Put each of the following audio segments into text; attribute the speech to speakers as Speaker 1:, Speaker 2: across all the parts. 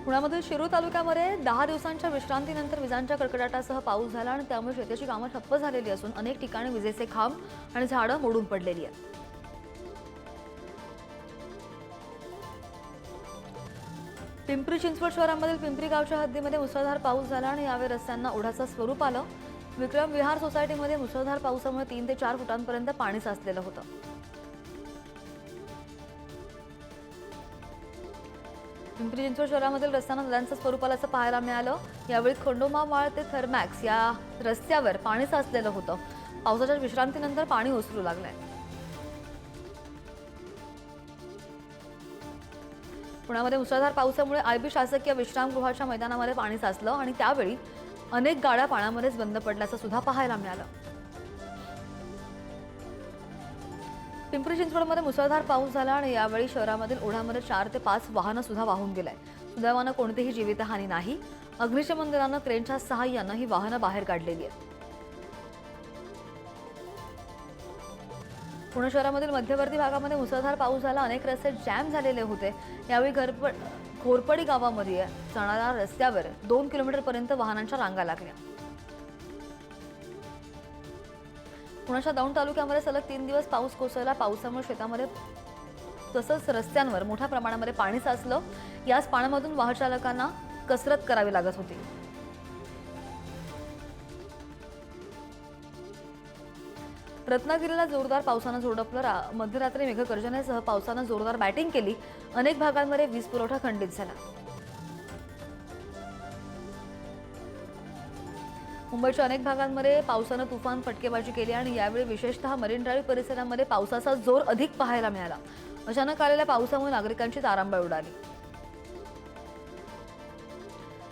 Speaker 1: पुण्यामधील शिरूर तालुक्यामध्ये 10 दिवसांच्या विश्रांतीनंतर विजांच्या कडकडाटासह पाऊस झाला आणि त्यामुळे शेतीची कामं ठप्प झालेली असून अनेक ठिकाणी विजेचे खांब आणि झाडं मोडून पडलेली आहेत। पिंपरी चिंचवड शहरामधील पिंपरी गावच्या हद्दीमध्ये मुसळधार पाऊस झाला आणि यावेळी रस्त्यांना ओढ्याचं स्वरूप आलं। विक्रम विहार सोसायटीमध्ये मुसळधार पावसामुळे 3 ते 4 फुटांपर्यंत पाणी साचलेलं होतं। पिंपरी चिंचवड शहरामधील रस्त्यांना नद्यांचं स्वरूप आल्याचं पाहायला मिळालं। यावेळी खंडोमा माळ ते थर्मॅक्स या रस्त्यावर पाणी साचलेलं होतं। पावसाच्या विश्रांतीनंतर पाणी ओसरू लागलंय। पुण्यामध्ये मुसळधार पावसामुळे आयबी शासकीय विश्रामगृहाच्या मैदानामध्ये पाणी साचलं आणि त्यावेळी अनेक गाड्या पाण्यामध्येच बंद पडल्याचं सुद्धा पाहायला मिळालं। पिंपरी चिंचवडमध्ये मुसळधार पाऊस झाला आणि यावेळी शहरामधील ओढ्यामध्ये 4 ते 5 वाहनं सुद्धा वाहून गेले। सुदैवानं कोणतीही जीवितहानी नाही। अग्निशमन दलानं क्रेनच्या सहाय्यानं ही वाहनं बाहेर काढलेली आहेत। पुणे शहरामधील मध्यवर्ती भागामध्ये मुसळधार पाऊस झाला। अनेक रस्ते जॅम झालेले होते। यावेळी घोरपडी गावामध्ये जाणाऱ्या रस्त्यावर 2 किलोमीटरपर्यंत वाहनांच्या रांगा लागल्या। पुण्याच्या दौंड तालुक्यामध्ये सलग 3 दिवस पाऊस कोसळला। पावसामुळे शेतामध्ये तसंच रस्त्यांवर मोठ्या प्रमाणामध्ये पाणी साचलं। याच पाण्यामधून वाहनचालकांना कसरत करावी लागत होती। रत्नागिरीला जोरदार पावसानं झोडपलं। मध्यरात्री मेघगर्जनेसह पावसानं जोरदार बॅटिंग केली। अनेक भागांमध्ये वीज पुरवठा खंडित झाला। मुंबईच्या अनेक भागांमध्ये पावसानं तुफान फटकेबाजी केली आणि यावेळी विशेषतः मरीन ड्राईव्ह परिसरामध्ये पावसाचा जोर अधिक पाहायला मिळाला। अचानक आलेल्या पावसामुळे नागरिकांची तारांबळ उडाली।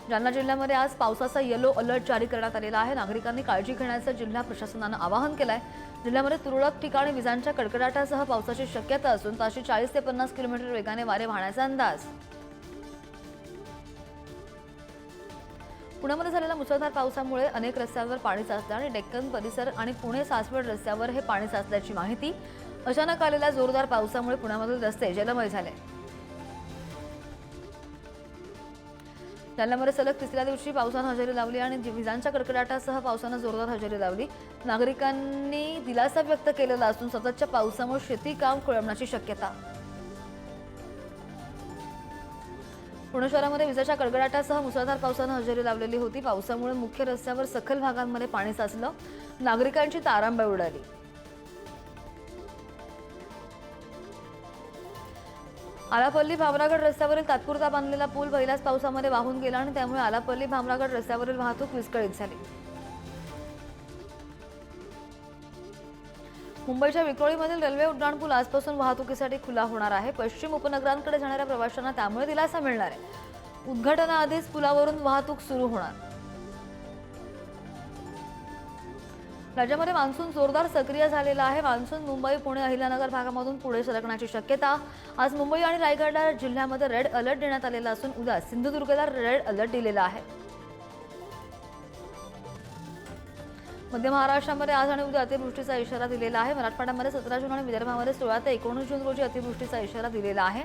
Speaker 1: जालना जिल्ह्यामध्ये आज पावसाचा येलो अलर्ट जारी करण्यात आलेला आहे। नागरिकांनी काळजी घेण्याचं जिल्हा प्रशासनानं आवाहन केलंय। जिल्ह्यामध्ये तुरळक ठिकाणी विजांच्या कडकडाटासह पावसाची शक्यता असून ताशी 40 ते 50 किलोमीटर वेगाने वारे वाहण्याचा अंदाज। पुण्यामध्ये झालेल्या मुसळधार पावसामुळे अनेक रस्त्यांवर पाणी साचलं आणि डेक्कन परिसर आणि पुणे सासवड रस्त्यावर हे पाणी साचल्याची माहिती। अचानक आलेल्या जोरदार पावसामुळे पुण्यामधील रस्ते जलमय झाले। जालन्यामध्ये सलग तिसऱ्या दिवशी पावसानं हजेरी लावली आणि विजांच्या कडकडाटासह पावसानं जोरदार हजेरी लावली। नागरिकांनी दिलासा व्यक्त केलेला असून सततच्या पावसामुळे शेती काम खोळंबण्याची शक्यता। पुणे शहरामध्ये विजांच्या कडकडाटासह मुसळधार पावसानं हजेरी लावलेली होती। पावसामुळे मुख्य रस्त्यावर सखल भागांमध्ये पाणी साचलं। नागरिकांची तारांबळ उडाली। आलापल्ली भामरागड रस्त्यावरील तात्पुरता बांधलेला पूल पहिल्याच पावसामध्ये वाहून गेला आणि त्यामुळे आलापल्ली भामरागड रस्त्यावरील वाहतूक विस्कळीत झाली। मुंबईच्या विक्रोळीमधील रेल्वे उड्डाणपूल आजपासून वाहतुकीसाठी खुला होणार आहे। पश्चिम उपनगरांकडे जाणाऱ्या प्रवाशांना त्यामुळे दिलासा मिळणार आहे। उद्घाटनाआधीच पुलावरून वाहतूक सुरू होणार। राज्यामध्ये मान्सून जोरदार सक्रिय झालेला आहे। मान्सून मुंबई पुणे अहिल्यानगर भागामधून पुढे सरकण्याची शक्यता। आज मुंबई आणि रायगड जिल्ह्यामध्ये रेड अलर्ट देण्यात आलेला असून उद्या सिंधुदुर्गला रेड अलर्ट दिलेला आहे। मध्य महाराष्ट्रामध्ये आज आणि उद्या अतिवृष्टीचा इशारा दिलेला आहे। मराठवाड्यामध्ये 17 जून आणि विदर्भामध्ये 16 ते 19 जून रोजी अतिवृष्टीचा इशारा दिलेला आहे।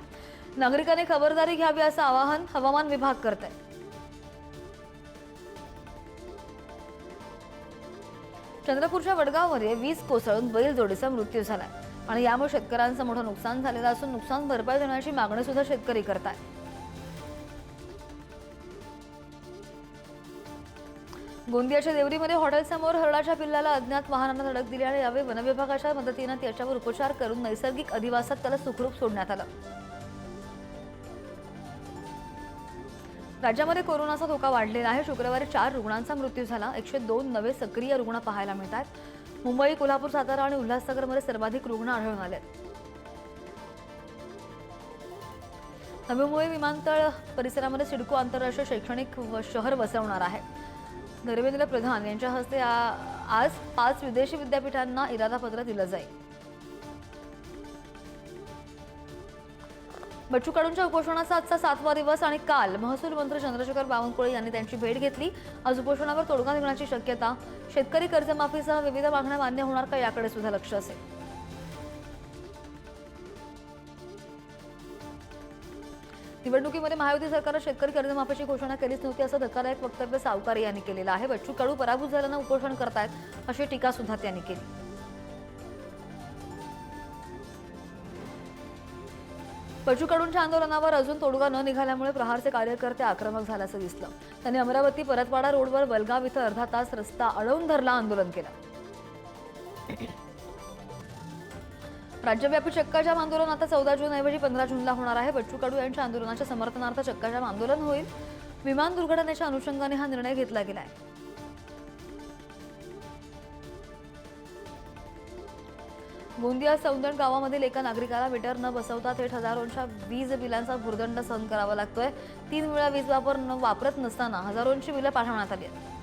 Speaker 1: नागरिकांनी खबरदारी घ्यावी असं आवाहन हवामान विभाग करत आहे। चंद्रपूरच्या वडगावमध्ये वीज कोसळून बैलजोडीचा मृत्यू झालाय आणि यामुळे शेतकऱ्यांचं मोठं नुकसान झालेलं असून नुकसान भरपाई देण्याची मागणी सुद्धा शेतकरी करतायत। गोंदियाच्या देवरीमध्ये हॉटेलसमोर हरणाच्या पिल्लाला अज्ञात वाहनानं धडक दिली आणि यावेळी वनविभागाच्या मदतीनं त्याच्यावर उपचार करून नैसर्गिक अधिवासात त्याला सुखरूप सोडण्यात आलं। राज्यामध्ये कोरोनाचा धोका वाढलेला आहे। शुक्रवारी 4 रुग्णांचा मृत्यू झाला। 102 नवे सक्रिय रुग्ण पाहायला मिळतात। मुंबई, कोल्हापूर, सातारा आणि उल्हासनगरमध्ये सर्वाधिक रुग्ण आढळून आले। नवी मुंबई विमानतळ परिसरामध्ये सिडको आंतरराष्ट्रीय शैक्षणिक शहर वसवणार आहे। धर्मेंद्र प्रधान यांच्या हस्ते आज 5 विदेशी विद्यापीठांना इरादापत्र दिलं जाईल। बच्चू कडूंच्या उपोषणाचा आजचा 7वा दिवस आणि काल महसूल मंत्री चंद्रशेखर बावनकुळे यांनी त्यांची भेट घेतली। आज उपोषणावर तोडगा निघण्याची शक्यता। शेतकरी कर्जमाफीसह विविध मागण्या मान्य होणार का याकडे सुद्धा लक्ष असेल। निवडणुकीमध्ये महायुती सरकारनं शेतकरी कर्जमाफीची घोषणा केलीच नव्हती असं धक्कादायक वक्तव्य सावकारे यांनी केलेलं आहे. बच्चू कडू पराभूत झाल्यानं उपोषण करतायत अशी टीका सुद्धा त्यांनी केली. बच्चू कडूंच्या आंदोलनावर अजून तोडगा न निघाल्यामुळे प्रहारचे कार्यकर्ते आक्रमक झाल्याचं दिसलं. त्यांनी अमरावती परतवाडा रोडवर बलगाव इथं अर्धा तास रस्ता अडवून धरला, आंदोलन केलं. राज्यव्यापी चक्काजाम आंदोलन आता 14 जून ऐवजी 15 जूनला होणार आहे. बच्चू कडू यांच्या आंदोलनाच्या समर्थनार्थ चक्काजाम आंदोलन होईल. विमान दुर्घटनेच्या अनुषंगाने हा निर्णय घेतला गेलाय. गोंदिया सौंदण गावामधील एका नागरिकाला मीटर न बसवता थेट हजारोंच्या वीज बिलांचा भुर्दंड सहन करावा लागतोय. 3 वेळा वीज वापरत नसताना हजारोंची बिलं पाठवण्यात आली आहेत.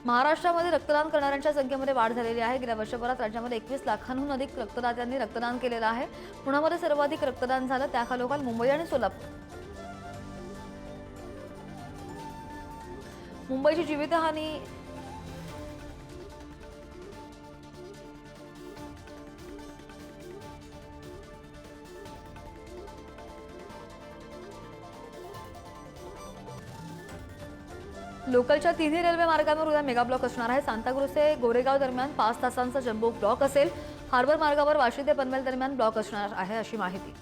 Speaker 1: महाराष्ट्रामध्ये रक्तदान करणाऱ्यांच्या संख्येमध्ये वाढ झालेली आहे. गेल्या वर्षभरात राज्यामध्ये 21 लाखांहून अधिक रक्तदात्यांनी रक्तदान केलेलं आहे. पुण्यामध्ये सर्वाधिक रक्तदान झालं, त्याखालोखाल मुंबई आणि सोलापूर. मुंबईची जीवितहानी लोकलच्या तिन्ही रेल्वे मार्गांवर उद्या मेगा ब्लॉक असणार आहे. सांताक्रूझ ते गोरेगाव दरम्यान 5 तासांचा जम्बो ब्लॉक असेल. हार्बर मार्गावर वाशी ते पनवेल दरम्यान ब्लॉक असणार आहे अशी माहिती.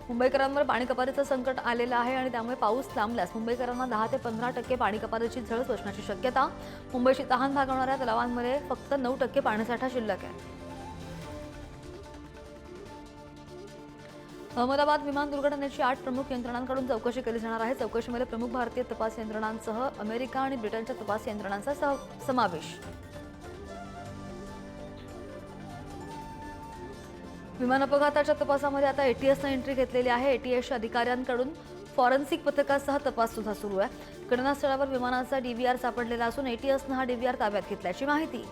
Speaker 1: मुंबईकरांवर पाणी कपातीचं संकट आलेलं आहे आणि त्यामुळे पाऊस लांबल्यास मुंबईकरांना 10 ते 15% पाणी कपातीची झळ बसण्याची शक्यता. मुंबईची तहान भागवणाऱ्या तलावांमध्ये फक्त 9% पाणीसाठा शिल्लक आहे. अहमदाबाद विमान दुर्घटनेची 8 प्रमुख यंत्रणांकडून चौकशी केली जाणार आहे. चौकशीमध्ये प्रमुख भारतीय तपास यंत्रणांसह अमेरिका आणि ब्रिटनच्या तपास यंत्रणांचा समावेश. विमान अपघाताच्या तपासामध्ये आता एटीएसनं एंट्री घेतलेली आहे. एटीएसच्या अधिकाऱ्यांकडून फॉरेन्सिक पथकासह तपास सुद्धा सुरू आहे. घटनास्थळावर विमानाचा डीव्हीआर सापडलेला असून एटीएसनं हा डीव्हीआर ताब्यात घेतल्याची माहिती.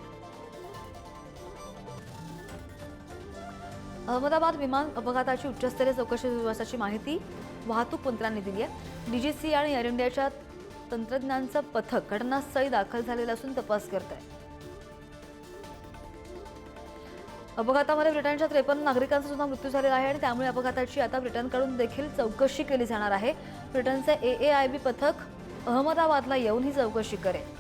Speaker 1: अहमदाबाद विमान अपघाताची उच्चस्तरीय चौकशी सुरू असल्याची माहिती वाहतूक मंत्र्यांनी दिली आहे. डीजीसी आणि एअर इंडियाच्या तंत्रज्ञांचं पथक घटनास्थळी दाखल झालेलं असून तपास करत आहे. अपघातामध्ये ब्रिटनच्या 53 नागरिकांचा सुद्धा मृत्यू झालेला आहे आणि त्यामुळे अपघाताची आता ब्रिटनकडून देखील चौकशी केली जाणार आहे. ब्रिटनचे AAIB पथक अहमदाबादला येऊन ही चौकशी करेल.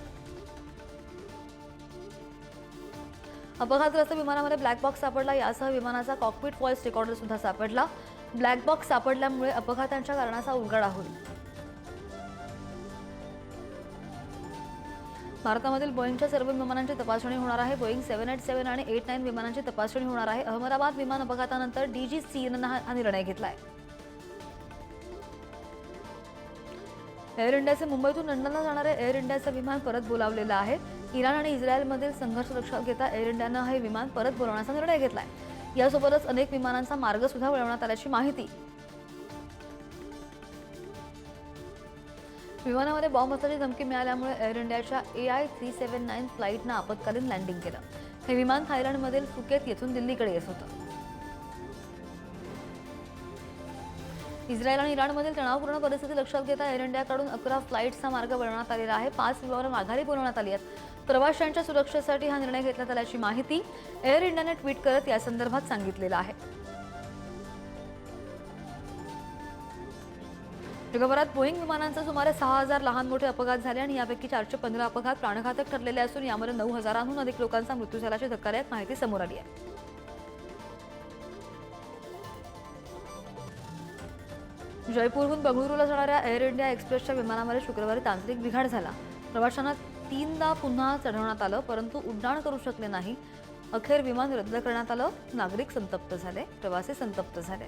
Speaker 1: अपघातग्रस्त विमानामध्ये ब्लॅक बॉक्स सापडला. यासह विमानाचा कॉकपिट व्हॉइस रेकॉर्डर सुद्धा सापडला. ब्लॅक बॉक्स सापडल्यामुळे अपघातांच्या कारणाचा उलगडा होईल. भारतामधील बोईंगच्या सर्व विमानांची तपासणी होणार आहे. बोईंग 787 आणि 89 विमानांची तपासणी होणार आहे. अहमदाबाद विमान अपघातानंतर DGCनं हा निर्णय घेतला आहे. एअर इंडियाचे मुंबईतून लंडनला जाणारे एअर इंडियाचं विमान परत बोलावलेलं आहे. इराण आणि इस्रायलमधील संघर्ष लक्षात घेता एअर इंडियानं हे विमान परत बोलावण्याचा निर्णय घेतलाय. यासोबतच अनेक विमानांचा मार्ग सुद्धा वळवण्यात आल्याची माहिती. विमानामध्ये बॉम्ब असल्याची धमकी मिळाल्यामुळे एअर इंडियाच्या AI379 फ्लाईटनं आपत्कालीन लँडिंग केलं. हे विमान थायलंडमधील फुकेत येथून दिल्लीकडे येत होतं. इस्रायल आणि इराणमधील तणावपूर्ण परिस्थिती लक्षात घेता एअर इंडियाकडून 11 फ्लाईट्सचा मार्ग वळवण्यात आलेला आहे. 5 विमानं माघारी बोलवण्यात आली आहेत. प्रवाशांच्या सुरक्षेसाठी हा निर्णय घेतल्यात आल्याची माहिती एअर इंडियाने ट्विट करत यासंदर्भात सांगितलेलं आहे. जगभरात बोईंग विमानांचे सुमारे 6000 लहान मोठे अपघात झाले आणि यापैकी 415 अपघात प्राणघातक ठरलेले असून यामध्ये 9000हून अधिक लोकांचा मृत्यू झाल्याची धक्कादायक माहिती समोर आली आहे. जयपूरहून बंगळुरूला जाणाऱ्या एअर इंडिया एक्सप्रेसच्या विमानामध्ये शुक्रवारी तांत्रिक बिघाड झाला. प्रवाशांना 3दा पुन्हा चढवण्यात आलं, परंतु उड्डाण करू शकले नाही. अखेर विमान रद्द करण्यात आलं. नागरिक संतप्त झाले, प्रवासी संतप्त झाले.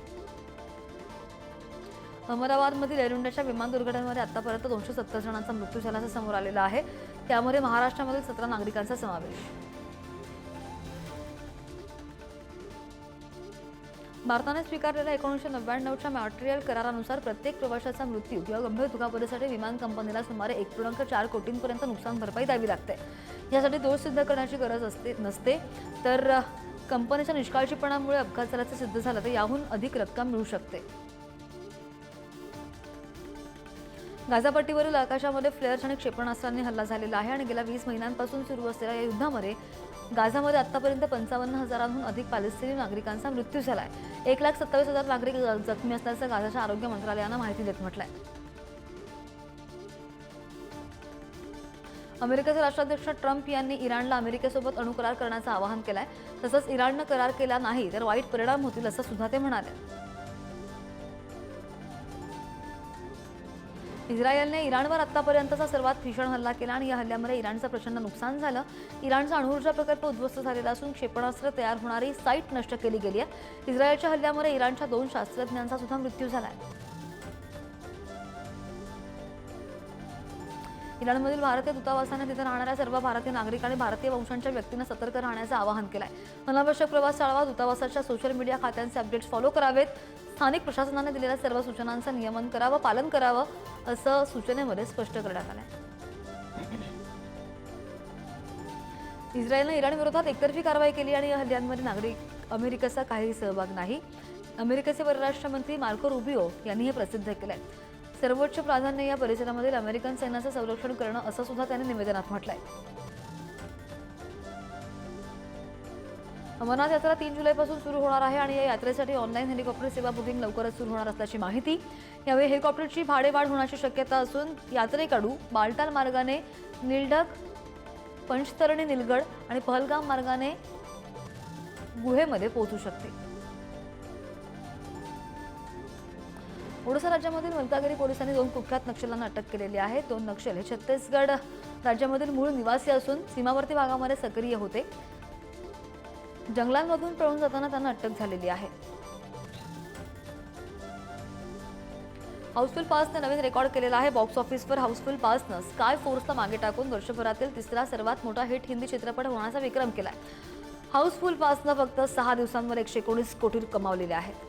Speaker 1: अहमदाबादमधील एअर इंडियाच्या विमान दुर्घटनेमध्ये आतापर्यंत 270 जणांचा मृत्यू झाल्याचं समोर आलेलं आहे. त्यामध्ये महाराष्ट्रामधील 17 नागरिकांचा समावेश. भारताने स्वीकारलेल्या 1999च्या मॉन्ट्रियल करारानुसार प्रत्येक प्रवाशाचा मृत्यू किंवा गंभीर दुखापतीसाठी विमान कंपनीला सुमारे 1.4 कोटींपर्यंत नुकसान भरपाई द्यावी लागते. यासाठी दोष सिद्ध करण्याची गरज नसते, तर कंपनीच्या निष्काळजीपणामुळे अपघात झाल्याचे सिद्ध झालं तर याहून अधिक रक्कम मिळू शकते. गाझापट्टीवरील आकाशामध्ये फ्लेअर्स आणि क्षेपणास्त्रांनी हल्ला झालेला आहे आणि गेल्या 20 महिन्यांपासून सुरू असलेल्या या युद्धामध्ये गाझामध्ये आतापर्यंत 55,000हून अधिक पॅलेस्टिनी नागरिकांचा मृत्यू झालाय. 1,27,000 नागरिक जखमी असल्याचं गाझाच्या आरोग्य मंत्रालयानं माहिती देत म्हटलंय. अमेरिकेचे राष्ट्राध्यक्ष ट्रम्प यांनी इराणला अमेरिकेसोबत अणुकरार करण्याचं आवाहन केलंय. तसंच इराणनं करार केला नाही तर वाईट परिणाम होतील असं सुद्धा ते म्हणाले. इस्रायलने इराणवर आतापर्यंतचा सर्वात भीषण हल्ला केला आणि या हल्ल्यामुळे इराणचं प्रचंड नुकसान झालं. इराणचा अणुऊर्जा प्रकल्प उद्ध्वस्त झालेला असून क्षेपणास्त्र तयार होणारी साईट नष्ट केली गेली आहे. इस्रायलच्या हल्ल्यामुळे इराणच्या 2 शास्त्रज्ञांचा सुद्धा मृत्यू झालाय. इराणमधील भारतीय दूतावासाने तिथे राहणाऱ्या सर्व भारतीय नागरिक आणि भारतीय वंशांच्या व्यक्तींना सतर्क राहण्याचं आवाहन केलंय. अनावश्यक प्रवास टाळावा, दूतावासाच्या सोशल मीडिया खात्यांचे अपडेट्स फॉलो करावेत, स्थानिक प्रशासनाने दिलेल्या सर्व सूचनांचं नियमन करावं, पालन करावं असं सूचनेमध्ये स्पष्ट करण्यात आलंय. इस्रायलने इराणविरोधात एकतर्फी कारवाई केली आणि या हल्ल्यांमध्ये अमेरिकेचा काही सहभाग नाही. अमेरिकेचे परराष्ट्र मंत्री मार्को रुबियो यांनी हे प्रसिद्ध केलंय. सर्वोच्च प्राधान्य या परिसरामधील अमेरिकन सैन्याचं संरक्षण करणं असं सुद्धा त्यांनी निवेदनात म्हटलंय. अमरनाथ यात्रा 3 जुलैपासून सुरू होणार आहे आणि या यात्रेसाठी ऑनलाईन हेलिकॉप्टर सेवा बुकिंग लवकरच सुरू होणार असल्याची माहिती. यावेळी हेलिकॉप्टरची भाडेवाढ होण्याची शक्यता असून यात्रेकडू बालटाल मार्गाने नीलडग, पंचतरणी नीलगड आणि पहलगाम मार्गाने गुहेमध्ये पोहोचू शकते. ओडिशा राज्यामधील मलकागिरी पोलिसांनी 2 कुख्यात नक्षल्यांना अटक केलेली आहे. 2 नक्षल हे छत्तीसगड राज्यामधील मूळ निवासी असून सीमावर्ती भागामध्ये सक्रिय होते. जंगलांमधून पळून जाताना त्यांना अटक झालेली आहे. हाऊसफुल पासने नवीन रेकॉर्ड केलेला आहे. बॉक्स ऑफिसवर हाऊसफुल पासनं स्काय फोर्सला मागे टाकून वर्षभरातील 3रा सर्वात मोठा हिट हिंदी चित्रपट होण्याचा विक्रम केलाय. हाऊसफुल पासनं फक्त 6 दिवसांवर 119 कोटी कमावलेले आहेत.